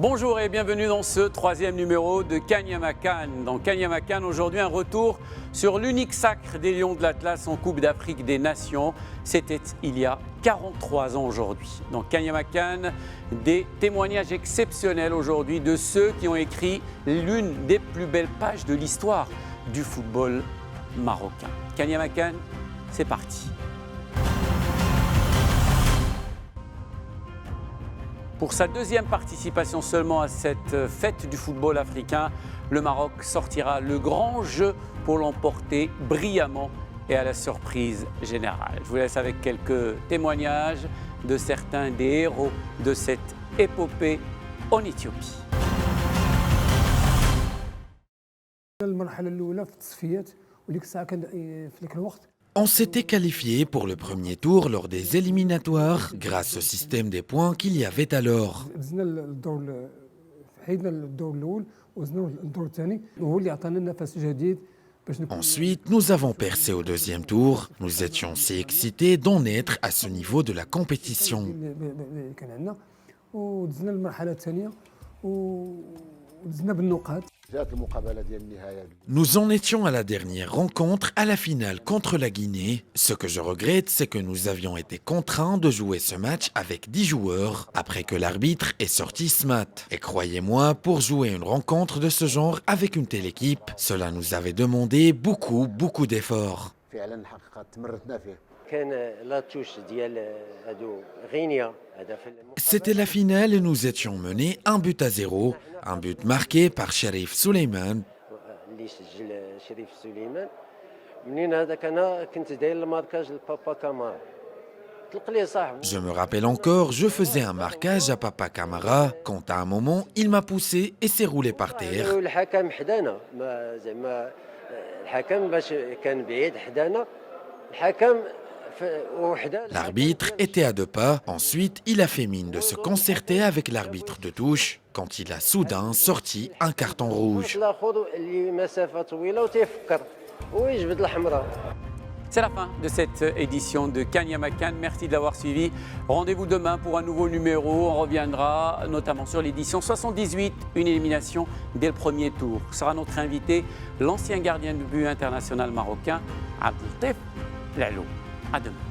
Bonjour et bienvenue dans ce troisième numéro de Kanyama-CAN. Dans Kanyama-CAN, aujourd'hui un retour sur l'unique sacre des Lions de l'Atlas en Coupe d'Afrique des Nations. C'était il y a 43 ans aujourd'hui. Dans Kanyama-CAN, des témoignages exceptionnels aujourd'hui de ceux qui ont écrit l'une des plus belles pages de l'histoire du football marocain. Kanyama-CAN, c'est parti. Pour sa deuxième participation seulement à cette fête du football africain, le Maroc sortira le grand jeu pour l'emporter brillamment et à la surprise générale. Je vous laisse avec quelques témoignages de certains des héros de cette épopée en Éthiopie. On s'était qualifié pour le premier tour lors des éliminatoires grâce au système des points qu'il y avait alors. Ensuite, nous avons percé au deuxième tour. Nous étions si excités d'en être à ce niveau de la compétition. Nous en étions à la dernière rencontre, à la finale contre la Guinée. Ce que je regrette, c'est que nous avions été contraints de jouer ce match avec 10 joueurs après que l'arbitre ait sorti SMAT. Et croyez-moi, pour jouer une rencontre de ce genre avec une telle équipe, cela nous avait demandé beaucoup d'efforts. C'était la finale et nous étions menés 1-0, un but marqué par Cherif Souleymane. Je me rappelle encore, je faisais un marquage à Papa Camara quand à un moment il m'a poussé et s'est roulé par terre. L'arbitre était à 2 pas. Ensuite, il a fait mine de se concerter avec l'arbitre de touche quand il a soudain sorti un carton rouge. C'est la fin de cette édition de Kanyama-CAN. Merci de l'avoir suivi. Rendez-vous demain pour un nouveau numéro. On reviendra notamment sur l'édition 78, une élimination dès le premier tour. Sera notre invité, l'ancien gardien de but international marocain, Abdeltef Lalo. À demain.